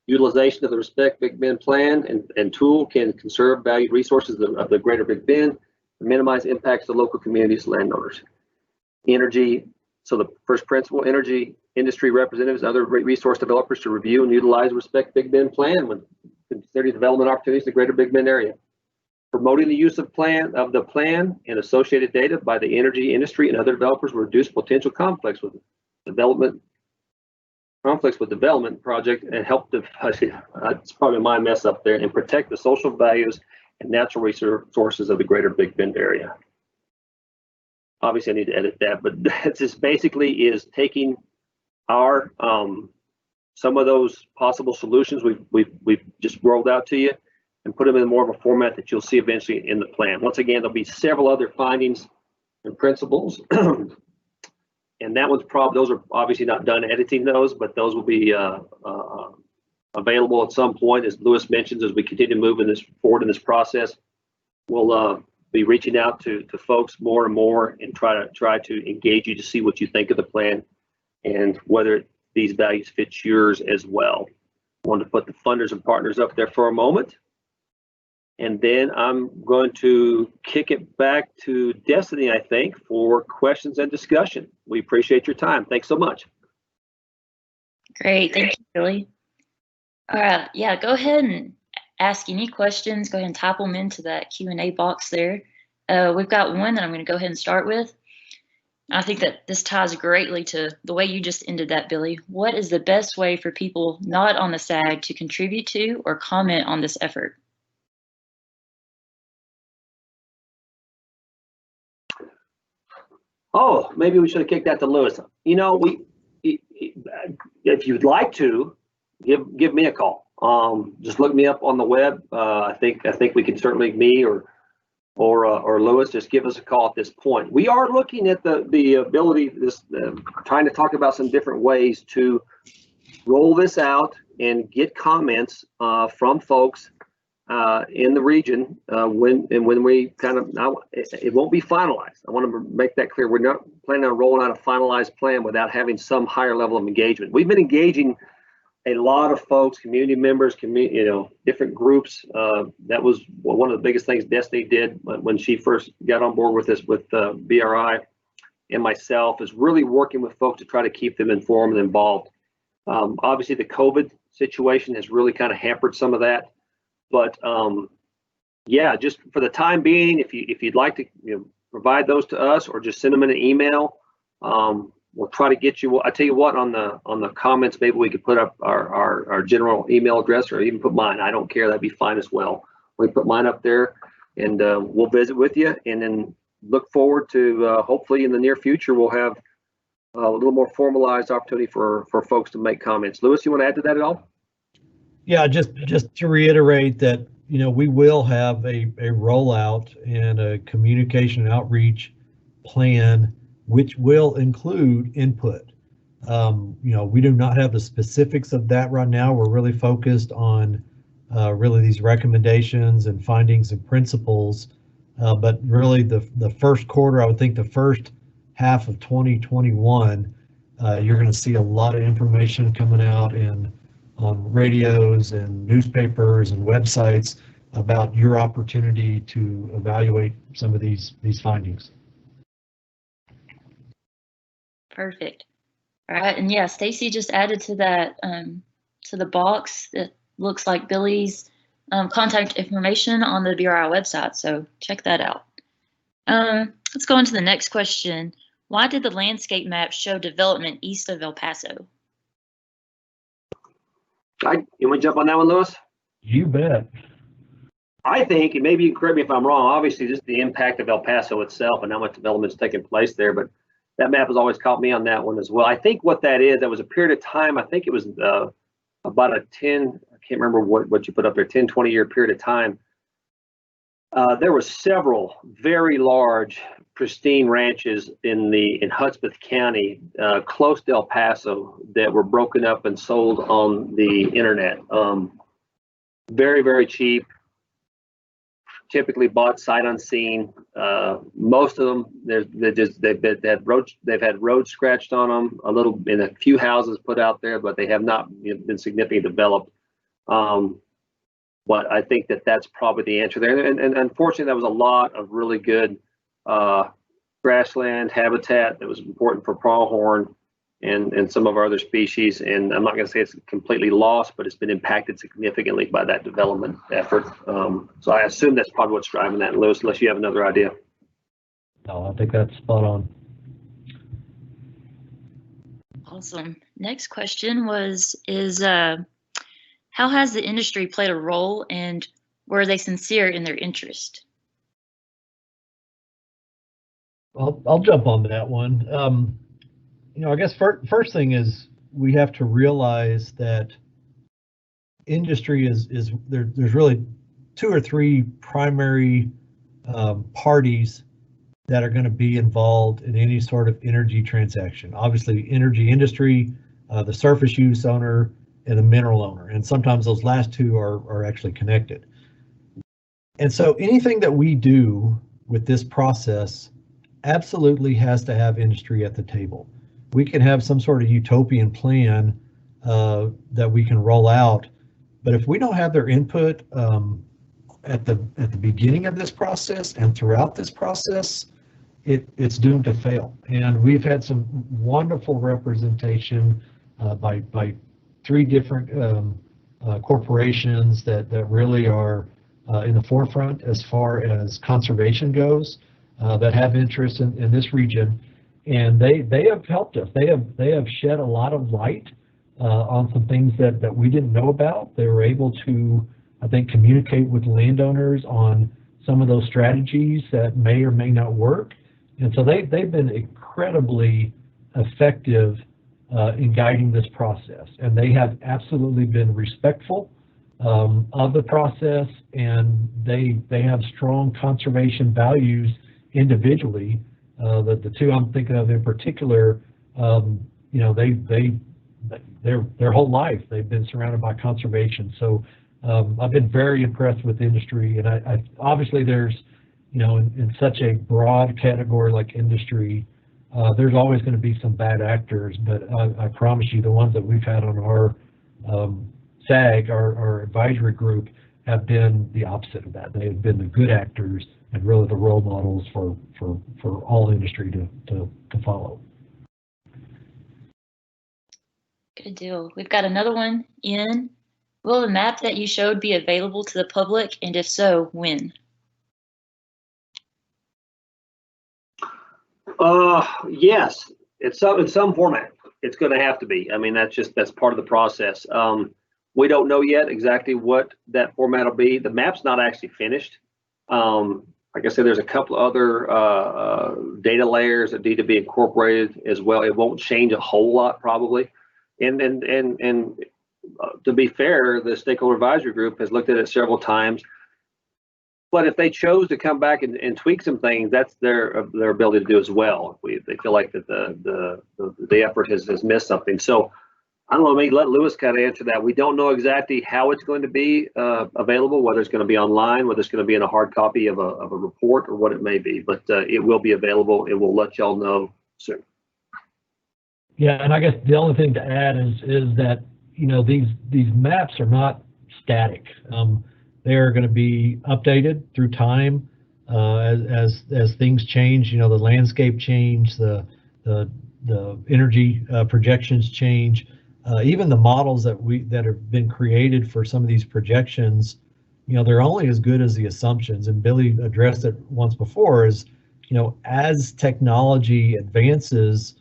utilization of the Respect Big Bend plan and tool can conserve valued resources of the greater Big Bend and minimize impacts to local communities and landowners. Energy, so the first principle, energy industry representatives and other resource developers to review and utilize the Respect Big Bend plan when considering development opportunities in the greater Big Bend area. Promoting the use of the plan and associated data by the energy industry and other developers will reduce potential conflicts with development project and help it's probably my mess up there, and protect the social values and natural resources of the greater Big Bend area. Obviously I need to edit that, but that just basically is taking our some of those possible solutions we've just rolled out to you and put them in more of a format that you'll see eventually in the plan. Once again, there'll be several other findings and principles. And that one's those are obviously not done editing those, but those will be available at some point, as Lewis mentions, as we continue to move forward in this process. We'll be reaching out to folks more and more and try to engage you to see what you think of the plan and whether these values fit yours as well. I wanted to put the funders and partners up there for a moment. And then I'm going to kick it back to Destiny, I think, for questions and discussion. We appreciate your time. Thanks so much. Great. Thank you, Billy. Yeah, go ahead and ask any questions. Go ahead and type them into that Q&A box there. We've got one that I'm going to go ahead and start with. I think that this ties greatly to the way you just ended that, Billy. What is the best way for people not on the SAG to contribute to or comment on this effort? Oh, maybe we should have kicked that to Lewis. You know, if you'd like to, give me a call. Just look me up on the web. I think we can certainly, me or Lewis, just give us a call at this point. We are looking at the ability, trying to talk about some different ways to roll this out and get comments from folks in the region when we kind of, now it won't be finalized. I want to make that clear. We're not planning on rolling out a finalized plan without having some higher level of engagement. We've been engaging a lot of folks, community members, different groups. That was one of the biggest things Destiny did when she first got on board with this, with BRI and myself, is really working with folks to try to keep them informed and involved. Obviously, the COVID situation has really kind of hampered some of that. But yeah, just for the time being, if you'd like to provide those to us or just send them in an email, we'll try to get you. I tell you what, on the comments, maybe we could put up our general email address, or even put mine. I don't care. That'd be fine as well. We put mine up there, and we'll visit with you, and then look forward to hopefully in the near future we'll have a little more formalized opportunity for folks to make comments. Lewis, you want to add to that at all? Yeah, just to reiterate that, we will have a rollout and a communication and outreach plan, which will include input. We do not have the specifics of that right now. We're really focused on really these recommendations and findings and principles. But really the first quarter, I would think the first half of 2021, you're going to see a lot of information coming out on radios and newspapers and websites about your opportunity to evaluate some of these findings. Perfect. All right, and yeah, Stacy just added to that to the box that looks like Billy's contact information on the BRI website. So check that out. Let's go on to the next question. Why did the landscape map show development east of El Paso? You want to jump on that one, Lewis? You bet. I think, and maybe you can correct me if I'm wrong, obviously just the impact of El Paso itself and how much development's taking place there, but that map has always caught me on that one as well. I think what that is, that was a period of time, I think it was about a 10, I can't remember what you put up there, 10, 20-year period of time. There were several very large, pristine ranches in Hudspeth County, close to El Paso, that were broken up and sold on the internet. Very, very cheap. Typically bought sight unseen. Most of them, they've had roads scratched on them a little, in a few houses put out there, but they have not been significantly developed. But I think that's probably the answer there. And unfortunately, there was a lot of really good grassland habitat that was important for pronghorn and some of our other species. And I'm not going to say it's completely lost, but it's been impacted significantly by that development effort. So I assume that's probably what's driving that, Lewis, unless you have another idea. No, I think that's spot on. Awesome. Next question is how has the industry played a role, and were they sincere in their interest? Well, I'll jump on that one. I guess first thing is we have to realize that industry is there's really 2 or 3 primary parties that are going to be involved in any sort of energy transaction. Obviously, energy industry, the surface use owner, and the mineral owner, and sometimes those last 2 are actually connected. And so anything that we do with this process absolutely has to have industry at the table. We can have some sort of utopian plan that we can roll out, but if we don't have their input at the beginning of this process and throughout this process, it's doomed to fail. And we've had some wonderful representation by 3 different corporations that really are in the forefront as far as conservation goes, that have interest in this region. and they have helped us. They have shed a lot of light on some things that we didn't know about. They were able to, I think, communicate with landowners on some of those strategies that may or may not work. And so they've been incredibly effective in guiding this process. And they have absolutely been respectful of the process, and they have strong conservation values individually. The two I'm thinking of in particular, you know, their whole life they've been surrounded by conservation. So I've been very impressed with the industry, and I obviously there's, you know, in such a broad category like industry, there's always going to be some bad actors, but I promise you the ones that we've had on our SAG, our advisory group, have been the opposite of that. They have been the good actors and really the role models for all industry to follow. Good deal. We've got another one in. Will the map that you showed be available to the public, and if so, when? Yes, in some format. It's going to have to be. I mean, that's part of the process. We don't know yet exactly what that format will be. The map's not actually finished. Like I said, there's a couple of other data layers that need to be incorporated as well. It won't change a whole lot probably. And to be fair, the Stakeholder Advisory Group has looked at it several times. But if they chose to come back and tweak some things, that's their ability to do as well. They feel like that the effort has missed something. So I don't know, maybe let Lewis kind of answer that. We don't know exactly how it's going to be available, whether it's going to be online, whether it's going to be in a hard copy of a report, or what it may be. But it will be available, and we'll let y'all know soon. Yeah, and I guess the only thing to add is that, you know, these maps are not static. They are going to be updated through time as things change. You know, the landscape change, the energy projections change, even the models that have been created for some of these projections. You know, they're only as good as the assumptions. And Billy addressed it once before. Is, you know, as technology advances,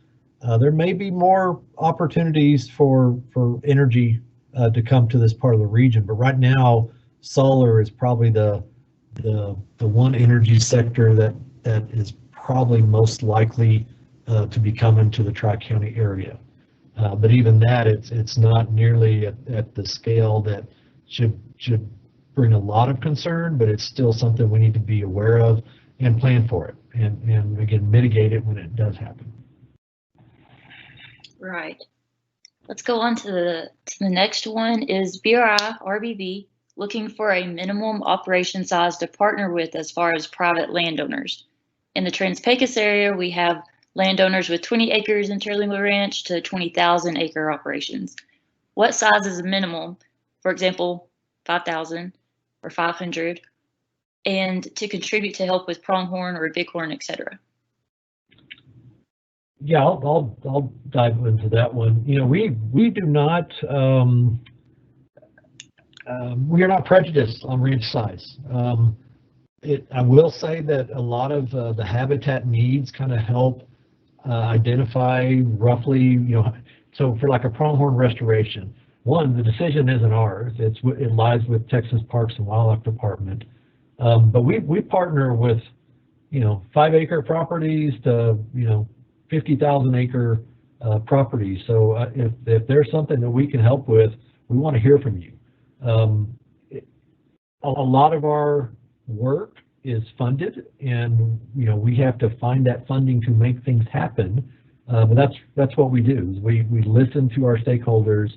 there may be more opportunities for energy to come to this part of the region. But right now, solar is probably the one energy sector that is probably most likely to be coming to the Tri-County area. But even that, it's not nearly at the scale that should bring a lot of concern, but it's still something we need to be aware of and plan for it, and again, mitigate it when it does happen. Right. Let's go on to the next one. Is BRI RBV looking for a minimum operation size to partner with as far as private landowners? In the Trans-Pecos area, we have landowners with 20 acres in Terlingua Ranch to 20,000 acre operations. What size is a minimum? For example, 5,000 or 500, and to contribute to help with pronghorn or bighorn, etc. Yeah, I'll dive into that one. You know, we do not we are not prejudiced on ranch size. I will say that a lot of the habitat needs kind of help identify roughly, you know, so for like a pronghorn restoration, one, the decision isn't ours. It lies with Texas Parks and Wildlife Department. But we partner with, you know, 5 acre properties to, you know, 50,000 acre properties. So if there's something that we can help with, we want to hear from you. A lot of our work is funded, and you know, we have to find that funding to make things happen. But that's what we do. Is we listen to our stakeholders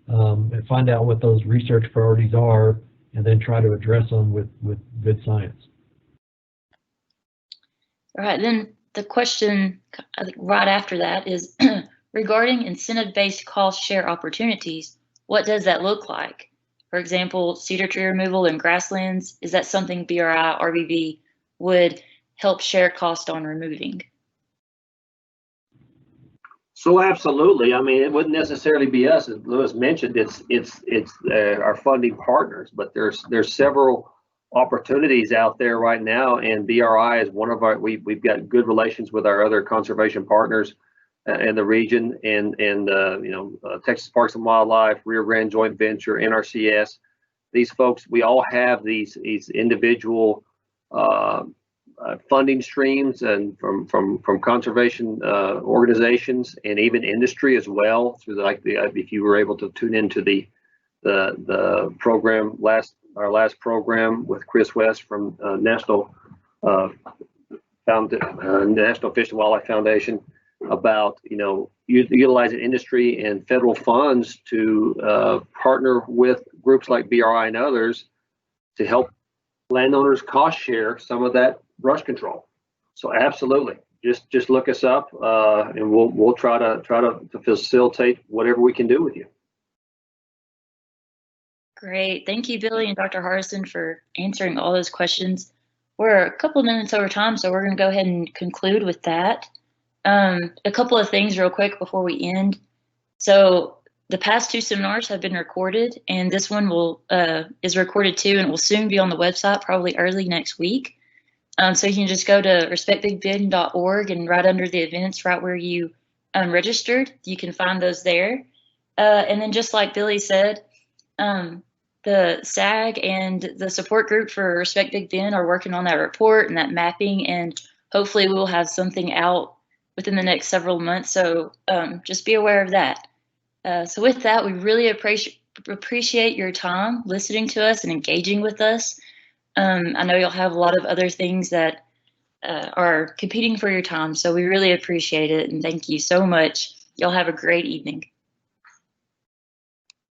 and find out what those research priorities are, and then try to address them with good science. All right, then the question right after that is regarding incentive-based cost share opportunities. What does that look like? For example, cedar tree removal in grasslands, is that something BRI RBV would help share cost on removing? So absolutely. I mean, it wouldn't necessarily be us, as Lewis mentioned. It's our funding partners, but there's several opportunities out there right now, and BRI is one of our. We've got good relations with our other conservation partners in the region, and Texas Parks and Wildlife, Rio Grande Joint Venture, NRCS. These folks, we all have these individual funding streams, and from conservation organizations, and even industry as well. Through if you were able to tune into the program our last program with Chris West from National Fish and Wildlife Foundation, about utilizing industry and federal funds to partner with groups like BRI and others to help landowners cost share some of that brush control. So absolutely, just look us up, and we'll try to facilitate whatever we can do with you. Great. Thank you, Billy and Dr. Hardison, for answering all those questions. We're a couple of minutes over time, so we're going to go ahead and conclude with that. A couple of things real quick before we end. So the past 2 seminars have been recorded, and this one is recorded too, and will soon be on the website, probably early next week. So you can just go to respectbigbend.org, and right under the events, right where you registered, you can find those there. And then just like Billy said, the SAG and the support group for Respect Big Bend are working on that report and that mapping, and hopefully we will have something out within the next several months. So just be aware of that. So with that, we really appreciate your time listening to us and engaging with us. I know you'll have a lot of other things that are competing for your time, so we really appreciate it, and thank you so much. Y'all have a great evening.